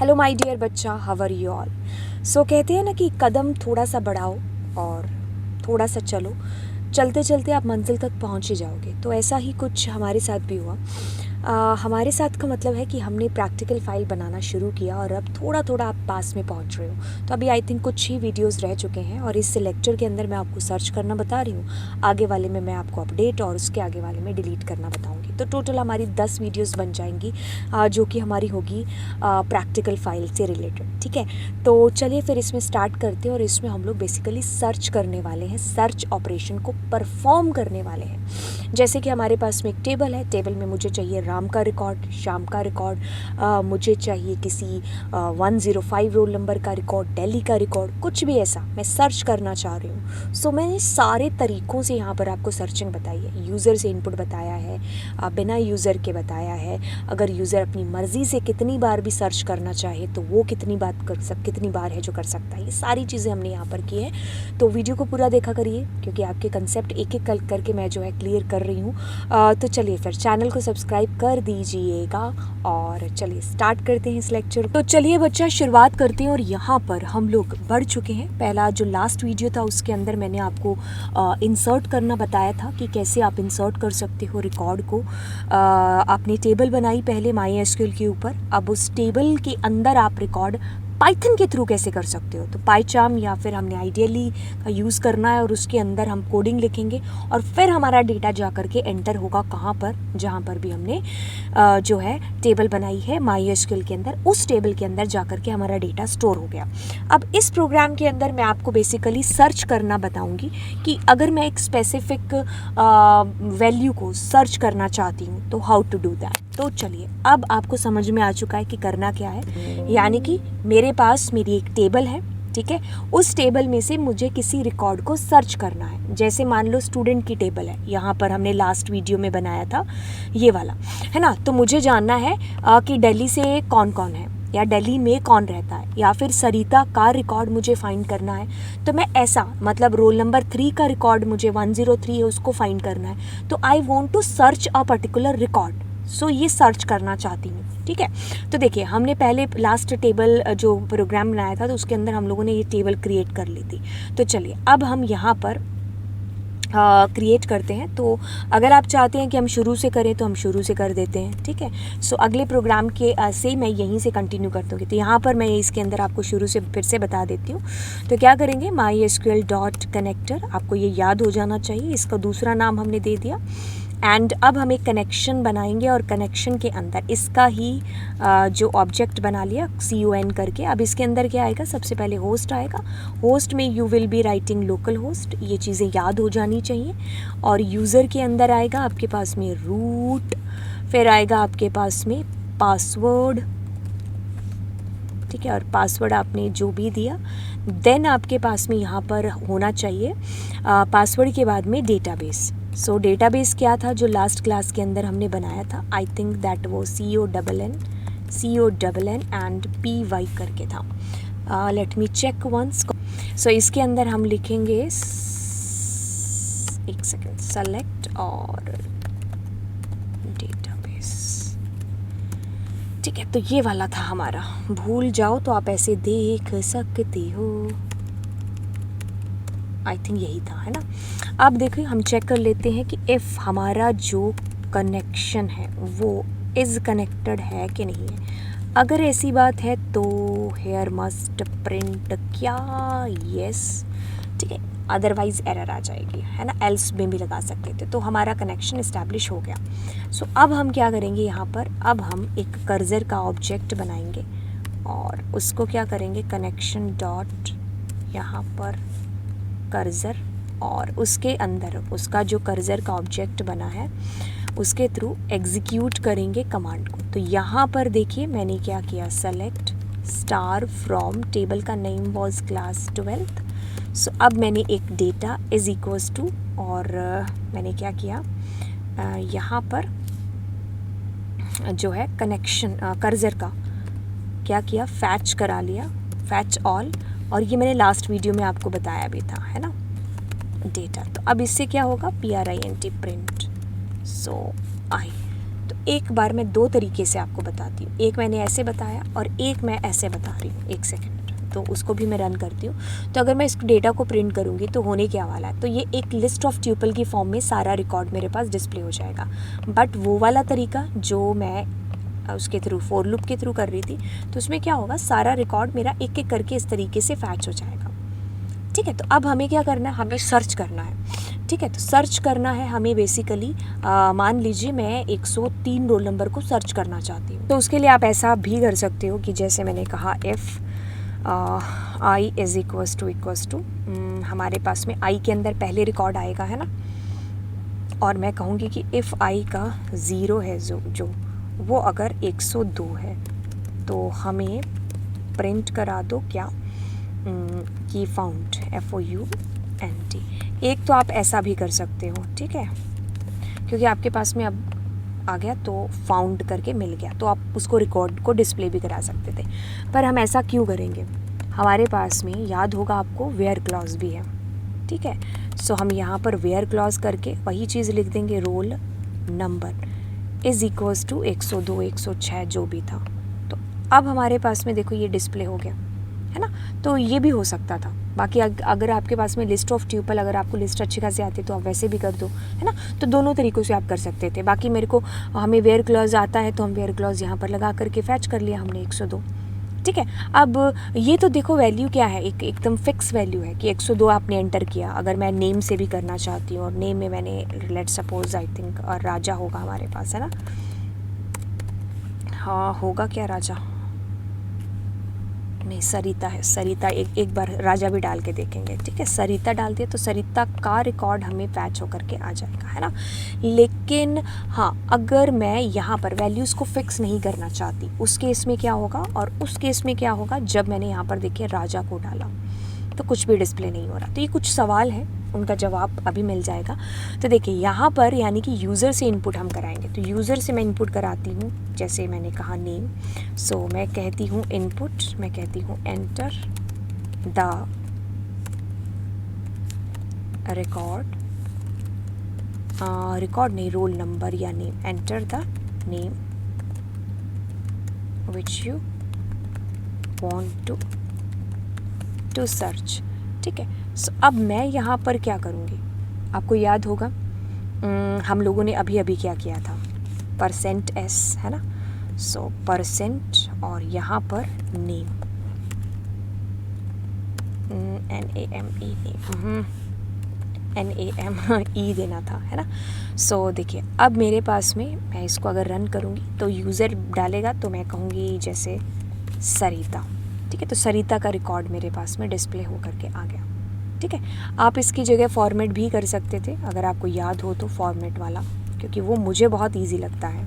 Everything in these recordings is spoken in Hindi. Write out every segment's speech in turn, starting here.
हेलो माय डियर बच्चा, हाउ आर यू ऑल। सो कहते हैं ना कि कदम थोड़ा सा बढ़ाओ और थोड़ा सा चलो, चलते चलते आप मंजिल तक पहुंच ही जाओगे। तो ऐसा ही कुछ हमारे साथ भी हुआ। हमारे साथ का मतलब है कि हमने प्रैक्टिकल फाइल बनाना शुरू किया और अब थोड़ा थोड़ा आप पास में पहुंच रहे हो। तो अभी आई थिंक कुछ ही वीडियोस रह चुके हैं और इस लेक्चर के अंदर मैं आपको सर्च करना बता रही हूँ। आगे वाले में मैं आपको अपडेट और उसके आगे वाले में डिलीट करना बताऊँगी। तो टोटल हमारी 10 वीडियोज़ बन जाएंगी जो कि हमारी होगी प्रैक्टिकल फाइल से रिलेटेड। ठीक है, तो चलिए फिर इसमें स्टार्ट करते हैं और इसमें हम लोग बेसिकली सर्च करने वाले हैं, सर्च ऑपरेशन को परफॉर्म करने वाले हैं। जैसे कि हमारे पास में एक टेबल है, टेबल में मुझे चाहिए राम का रिकॉर्ड, श्याम का रिकॉर्ड, मुझे चाहिए किसी 105 रोल नंबर का रिकॉर्ड, दिल्ली का रिकॉर्ड, कुछ भी ऐसा मैं सर्च करना चाह रही हूँ। सो मैंने सारे तरीक़ों से यहाँ पर आपको सर्चिंग बताई है। यूज़र से इनपुट बताया है, बिना यूज़र के बताया है। अगर यूज़र अपनी मर्ज़ी से कितनी बार भी सर्च करना चाहे तो वो कितनी बार है जो कर सकता है। ये सारी चीज़ें हमने यहाँ पर की है। तो वीडियो को पूरा देखा करिए क्योंकि आपके कंसेप्ट एक एक करके मैं जो है क्लियर कर रही हूँ। तो चलिए फिर चैनल को सब्सक्राइब कर दीजिएगा और चलिए स्टार्ट करते हैं इस लेक्चर। तो चलिए बच्चा शुरुआत करते हैं और यहाँ पर हम लोग बढ़ चुके हैं। पहला जो लास्ट वीडियो था उसके अंदर मैंने आपको इंसर्ट करना बताया था कि कैसे आप इंसर्ट कर सकते हो रिकॉर्ड को। आपने टेबल बनाई पहले MySQL के ऊपर, अब उस टेबल के अंदर आप रिकॉर्ड पाइथन के थ्रू कैसे कर सकते हो। तो पाइचार्म या फिर हमने आइडियली का यूज़ करना है और उसके अंदर हम कोडिंग लिखेंगे और फिर हमारा डेटा जा कर के एंटर होगा कहाँ पर, जहाँ पर भी हमने जो है टेबल बनाई है MySQL के अंदर, उस टेबल के अंदर जा कर के हमारा डेटा स्टोर हो गया। अब इस प्रोग्राम के अंदर मैं आपको बेसिकली सर्च करना बताऊँगी कि अगर मैं एक स्पेसिफिक वैल्यू को सर्च करना चाहती हूँ तो हाउ टू डू दैट। तो चलिए अब आपको समझ में आ चुका है कि करना क्या है। यानी कि मेरे पास मेरी एक टेबल है, ठीक है, उस टेबल में से मुझे किसी रिकॉर्ड को सर्च करना है। जैसे मान लो स्टूडेंट की टेबल है, यहाँ पर हमने लास्ट वीडियो में बनाया था ये वाला, है ना। तो मुझे जानना है कि दिल्ली से कौन कौन है या दिल्ली में कौन रहता है, या फिर सरिता का रिकॉर्ड मुझे फाइंड करना है। तो मैं ऐसा मतलब रोल नंबर 3 का रिकॉर्ड मुझे 103 है उसको फाइंड करना है। तो I want to search a particular record, so ये सर्च करना चाहती हूँ। ठीक है, तो देखिए हमने पहले लास्ट टेबल जो प्रोग्राम बनाया था तो उसके अंदर हम लोगों ने ये टेबल क्रिएट कर ली थी। तो चलिए अब हम यहाँ पर क्रिएट करते हैं। तो अगर आप चाहते हैं कि हम शुरू से करें तो हम शुरू से कर देते हैं। ठीक है, सो अगले प्रोग्राम के से मैं यहीं से कंटिन्यू करता हूँ। तो यहाँ पर मैं इसके अंदर आपको शुरू से फिर से बता देती हूँ। तो क्या करेंगे, MySQL.connector, आपको ये याद हो जाना चाहिए, इसका दूसरा नाम हमने दे दिया। एंड अब हम एक कनेक्शन बनाएंगे और कनेक्शन के अंदर इसका ही जो ऑब्जेक्ट बना लिया CON करके। अब इसके अंदर क्या आएगा, सबसे पहले होस्ट आएगा। होस्ट में you will be writing local host, ये चीज़ें याद हो जानी चाहिए। और यूज़र के अंदर आएगा आपके पास में रूट, फिर आएगा आपके पास में पासवर्ड, ठीक है, और पासवर्ड आपने जो भी दिया। देन आपके पास में यहाँ पर होना चाहिए पासवर्ड के बाद में डेटाबेस। सो डेटाबेस क्या था जो लास्ट क्लास के अंदर हमने बनाया था, आई थिंक दैट वो CONN एंड PY करके था। Let me check once. So इसके अंदर हम लिखेंगे एक सेकेंड, सेलेक्ट और डेटाबेस। ठीक है, तो ये वाला था हमारा, भूल जाओ तो आप ऐसे देख सकते हो। आई थिंक यही था, है ना। अब देखिए हम चेक कर लेते हैं कि इफ़ हमारा जो कनेक्शन है वो इज़ कनेक्टेड है कि नहीं है। अगर ऐसी बात है तो हेयर मस्ट प्रिंट क्या, यस, ठीक है, अदरवाइज़ एरर आ जाएगी, है ना। एल्स में भी लगा सकते थे। तो हमारा कनेक्शन इस्टेब्लिश हो गया। सो अब हम क्या करेंगे, यहाँ पर अब हम एक कर्सर का ऑब्जेक्ट बनाएंगे और उसको क्या करेंगे, कनेक्शन डॉट यहाँ पर कर्सर, और उसके अंदर उसका जो कर्सर का ऑब्जेक्ट बना है उसके थ्रू एग्जीक्यूट करेंगे कमांड को। तो यहाँ पर देखिए मैंने क्या किया, सेलेक्ट स्टार फ्रॉम, टेबल का नेम वाज क्लास 12th। सो अब मैंने एक डेटा इज इक्वल्स टू, और मैंने क्या किया, यहाँ पर जो है कनेक्शन कर्सर का क्या किया, फैच करा लिया, फैच ऑल, और ये मैंने लास्ट वीडियो में आपको बताया भी था, है ना, डेटा। तो अब इससे क्या होगा, PRINT प्रिंट। सो आई, तो एक बार मैं 2 तरीके से आपको बताती हूँ, एक मैंने ऐसे बताया और एक मैं ऐसे बता रही हूँ। 1 सेकेंड, तो उसको भी मैं रन करती हूँ। तो अगर मैं इस डेटा को प्रिंट करूँगी तो होने क्या वाला है, तो ये एक लिस्ट ऑफ ट्यूपल की फॉर्म में सारा रिकॉर्ड मेरे पास डिस्प्ले हो जाएगा। बट वो वाला तरीका जो मैं उसके थ्रू फॉर लूप के थ्रू कर रही थी, तो उसमें क्या होगा, सारा रिकॉर्ड मेरा एक एक करके इस तरीके से फैच हो जाएगा। ठीक है, तो अब हमें क्या करना है, हमें सर्च करना है। ठीक है, तो सर्च करना है हमें बेसिकली, मान लीजिए मैं 103 रोल नंबर को सर्च करना चाहती हूँ, तो उसके लिए आप ऐसा भी कर सकते हो कि जैसे मैंने कहा if I is equals to हमारे पास में आई के अंदर पहले रिकॉर्ड आएगा, है ना, और मैं कहूँगी कि इफ़ आई का 0 है जो वो अगर 102 है, तो हमें प्रिंट करा दो क्या, कि फाउंड FOUND। एक तो आप ऐसा भी कर सकते हो, ठीक है, क्योंकि आपके पास में अब आ गया तो फाउंड करके मिल गया, तो आप उसको रिकॉर्ड को डिस्प्ले भी करा सकते थे। पर हम ऐसा क्यों करेंगे, हमारे पास में याद होगा आपको वेयर क्लॉज भी है। ठीक है, सो हम यहाँ पर वेयर क्लॉज करके वही चीज़ लिख देंगे, roll number is equals to 102 106 जो भी था। तो अब हमारे पास में देखो ये डिस्प्ले हो गया, है ना। तो ये भी हो सकता था। बाकी अगर आपके पास में लिस्ट ऑफ ट्यूपल, अगर आपको लिस्ट अच्छी खासी आती है तो आप वैसे भी कर दो, है ना। तो दोनों तरीक़ों से आप कर सकते थे। बाकी मेरे को हमें वेयर क्लॉज आता है तो हम वेयर क्लॉज यहाँ पर लगा करके फैच कर लिया हमने 102। ठीक है, अब ये तो देखो वैल्यू क्या है, एकदम फिक्स वैल्यू है कि 102 आपने एंटर किया। अगर मैं नेम से भी करना चाहती हूँ और नेम में मैंने लेट सपोज आई थिंक राजा होगा हमारे पास, है ना। हाँ, होगा क्या राजा, नहीं सरिता है, सरिता एक बार राजा भी डाल के देखेंगे। ठीक है, सरिता डाल दिया तो सरिता का रिकॉर्ड हमें पैच होकर के आ जाएगा, है ना। लेकिन हाँ, अगर मैं यहाँ पर वैल्यूज़ को फिक्स नहीं करना चाहती, उस केस में क्या होगा, और उस केस में क्या होगा जब मैंने यहाँ पर देखिए राजा को डाला तो कुछ भी डिस्प्ले नहीं हो रहा। तो ये कुछ सवाल है, उनका जवाब अभी मिल जाएगा। तो देखिए यहाँ पर यानी कि यूज़र से इनपुट हम कराएंगे, तो यूज़र से मैं इनपुट कराती हूँ, जैसे मैंने कहा नेम, सो मैं कहती हूँ इनपुट, मैं कहती हूँ एंटर द रिकॉर्ड नहीं, रोल नंबर या name, enter the name which you want to search. ठीक है, सो अब मैं यहाँ पर क्या करूँगी, आपको याद होगा हम लोगों ने अभी अभी क्या किया था, %s, है ना। सो % और यहाँ पर नेम, NAME देना था, है ना। सो देखिए अब मेरे पास में, मैं इसको अगर रन करूँगी तो यूज़र डालेगा, तो मैं कहूँगी जैसे सरिता। ठीक है, तो सरिता का रिकॉर्ड मेरे पास में डिस्प्ले हो करके आ गया। ठीक है, आप इसकी जगह फॉर्मेट भी कर सकते थे अगर आपको याद हो तो, फॉर्मेट वाला, क्योंकि वो मुझे बहुत इजी लगता है।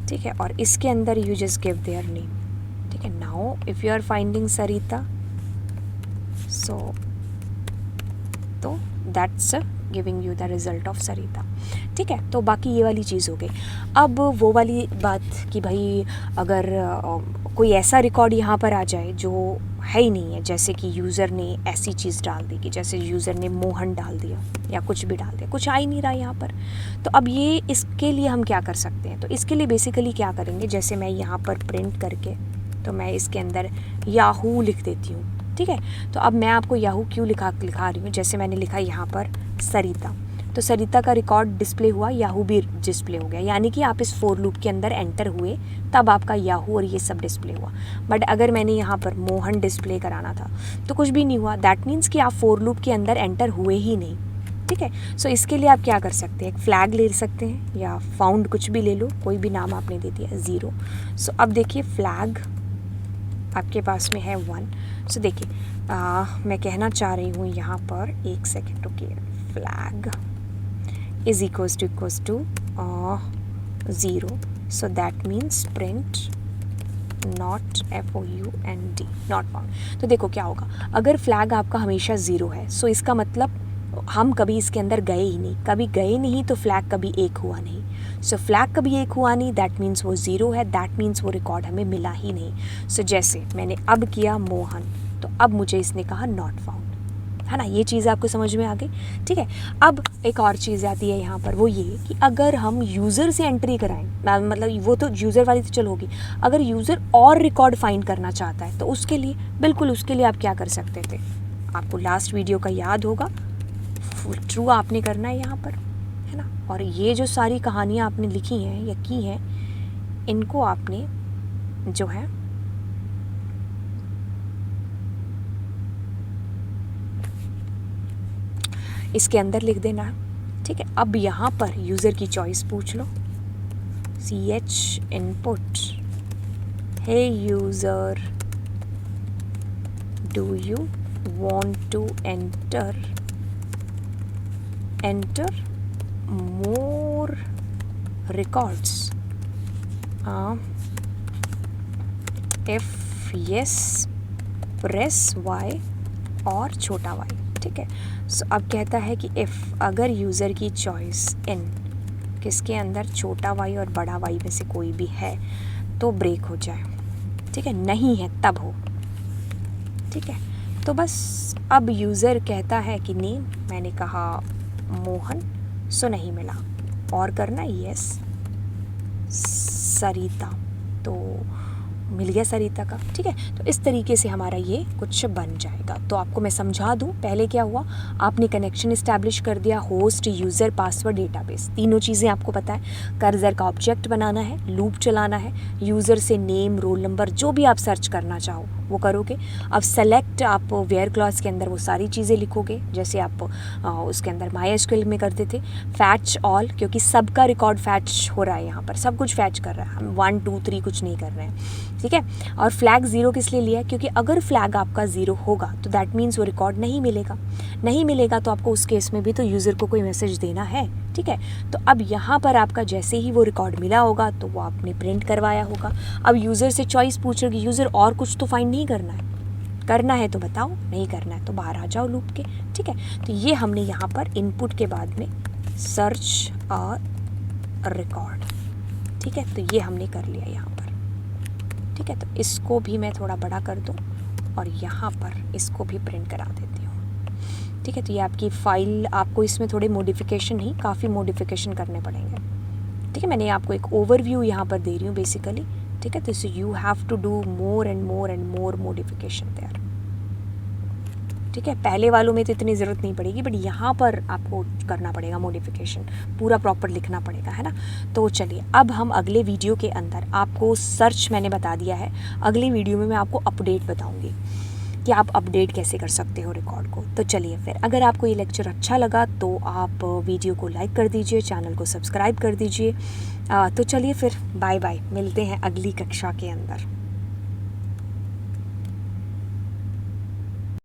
ठीक है, और इसके अंदर you just give their name. ठीक है, now if you are finding Sarita, so तो that's giving you the result of Sarita. ठीक है, तो बाकी ये वाली चीज़ हो गई। अब वो वाली बात कि भाई अगर कोई ऐसा रिकॉर्ड यहाँ पर आ जाए जो है ही नहीं है, जैसे कि यूज़र ने ऐसी चीज़ डाल दी कि जैसे यूज़र ने मोहन डाल दिया या कुछ भी डाल दिया, कुछ आ ही नहीं रहा यहाँ पर, तो अब ये इसके लिए हम क्या कर सकते हैं, तो इसके लिए बेसिकली क्या करेंगे, जैसे मैं यहाँ पर प्रिंट करके, तो मैं इसके अंदर याहू लिख देती हूँ। ठीक है, तो अब मैं आपको याहू क्यों लिखा रही हूँ, जैसे मैंने लिखा यहाँ पर सरिता, तो सरिता का रिकॉर्ड डिस्प्ले हुआ, याहू भी डिस्प्ले हो गया, यानी कि आप इस फॉर लूप के अंदर एंटर हुए तब आपका याहू और ये सब डिस्प्ले हुआ। बट अगर मैंने यहाँ पर मोहन डिस्प्ले कराना था तो कुछ भी नहीं हुआ, दैट मीन्स कि आप फॉर लूप के अंदर एंटर हुए ही नहीं। ठीक है, सो इसके लिए आप क्या कर सकते हैं, एक फ्लैग ले सकते हैं या फाउंड कुछ भी ले लो, कोई भी नाम आपने दे दिया 0। सो अब देखिए फ्लैग आपके पास में है 1। सो देखिए मैं कहना चाह रही हूँ यहाँ पर, एक सेकेंड रुकिए, flag is equals to 0, so that means print not FOUND, not found। तो देखो क्या होगा, अगर फ्लैग आपका हमेशा 0 है, सो इसका मतलब हम कभी इसके अंदर गए ही नहीं, कभी गए नहीं तो फ्लैग कभी 1 हुआ नहीं। सो फ्लैग कभी 1 हुआ नहीं, दैट मीन्स वो 0 है, दैट मीन्स वो रिकॉर्ड हमें मिला ही नहीं। सो जैसे मैंने अब किया मोहन, तो अब मुझे इसने कहा नॉट फाउंड, है ना। ये चीज़ आपको समझ में आ गई, ठीक है। अब एक और चीज़ आती है यहाँ पर, वो ये कि अगर हम यूज़र से एंट्री कराएं, मतलब वो तो यूज़र वाली तो चलो होगी, अगर यूज़र और रिकॉर्ड फाइंड करना चाहता है तो उसके लिए बिल्कुल उसके लिए आप क्या कर सकते थे, आपको लास्ट वीडियो का याद होगा, ट्रू आपने करना है यहाँ पर, है ना। और ये जो सारी कहानियाँ आपने लिखी हैं या की हैं, इनको आपने जो है इसके अंदर लिख देना है, ठीक है। अब यहाँ पर यूज़र की चॉइस पूछ लो, CH input, hey user do you want to enter more records, if yes press y और छोटा y, ठीक है। सो अब कहता है कि इफ़, अगर यूज़र की चॉइस इन किसके अंदर छोटा y और बड़ा y में से कोई भी है तो ब्रेक हो जाए, ठीक है, नहीं है तब हो, ठीक है। तो बस अब यूज़र कहता है कि नेम, मैंने कहा मोहन, सो नहीं मिला, और करना यस सरिता, तो मिल गया सरिता का, ठीक है। तो इस तरीके से हमारा ये कुछ बन जाएगा। तो आपको मैं समझा दूं, पहले क्या हुआ, आपने कनेक्शन इस्टेब्लिश कर दिया, होस्ट, यूज़र, पासवर्ड, डेटाबेस, तीनों चीज़ें आपको पता है। कर्सर का ऑब्जेक्ट बनाना है, लूप चलाना है, यूज़र से नेम, रोल नंबर, जो भी आप सर्च करना चाहो वो करोगे। अब सेलेक्ट आप वेयर क्लॉज के अंदर वो सारी चीज़ें लिखोगे जैसे आप उसके अंदर MySQL में करते थे। फैच ऑल, क्योंकि सबका रिकॉर्ड फैच हो रहा है, यहाँ पर सब कुछ फैच कर रहा है, हम 1 2 3 कुछ नहीं कर रहे हैं, ठीक है। और फ्लैग 0 किस लिए लिया, क्योंकि अगर फ्लैग आपका 0 होगा तो दैट मीन्स वो रिकॉर्ड नहीं मिलेगा, नहीं मिलेगा तो आपको उस केस में भी तो यूज़र को कोई मैसेज देना है, ठीक है। तो अब यहाँ पर आपका जैसे ही वो रिकॉर्ड मिला होगा तो वो आपने प्रिंट करवाया होगा। अब यूज़र से चॉइस पूछोगे, यूज़र और कुछ तो फाइंड नहीं करना है तो बताओ, नहीं करना है तो बाहर आ जाओ लूप के, ठीक है। तो ये हमने यहाँ पर इनपुट के बाद में सर्च और रिकॉर्ड, ठीक है, तो ये हमने कर लिया यहाँ पर, ठीक है। तो इसको भी मैं थोड़ा बड़ा कर दूँ और यहाँ पर इसको भी प्रिंट करा देती हूँ, ठीक है। तो ये आपकी फ़ाइल, आपको इसमें थोड़े मॉडिफिकेशन ही, काफ़ी मॉडिफिकेशन करने पड़ेंगे, ठीक है। मैंने आपको एक ओवरव्यू यहाँ पर दे रही हूँ बेसिकली, ठीक है। तो so you have to do more and more modification there, ठीक है। पहले वालों में तो इतनी ज़रूरत नहीं पड़ेगी, बट यहाँ पर आपको करना पड़ेगा मॉडिफिकेशन, पूरा प्रॉपर लिखना पड़ेगा, है ना। तो चलिए अब हम अगले वीडियो के अंदर, आपको सर्च मैंने बता दिया है, अगली वीडियो में मैं आपको अपडेट बताऊँगी कि आप अपडेट कैसे कर सकते हो रिकॉर्ड को। तो चलिए फिर, अगर आपको ये लेक्चर अच्छा लगा तो आप वीडियो को लाइक कर दीजिए, चैनल को सब्सक्राइब कर दीजिए। तो चलिए फिर, बाय बाय, मिलते हैं अगली कक्षा के अंदर।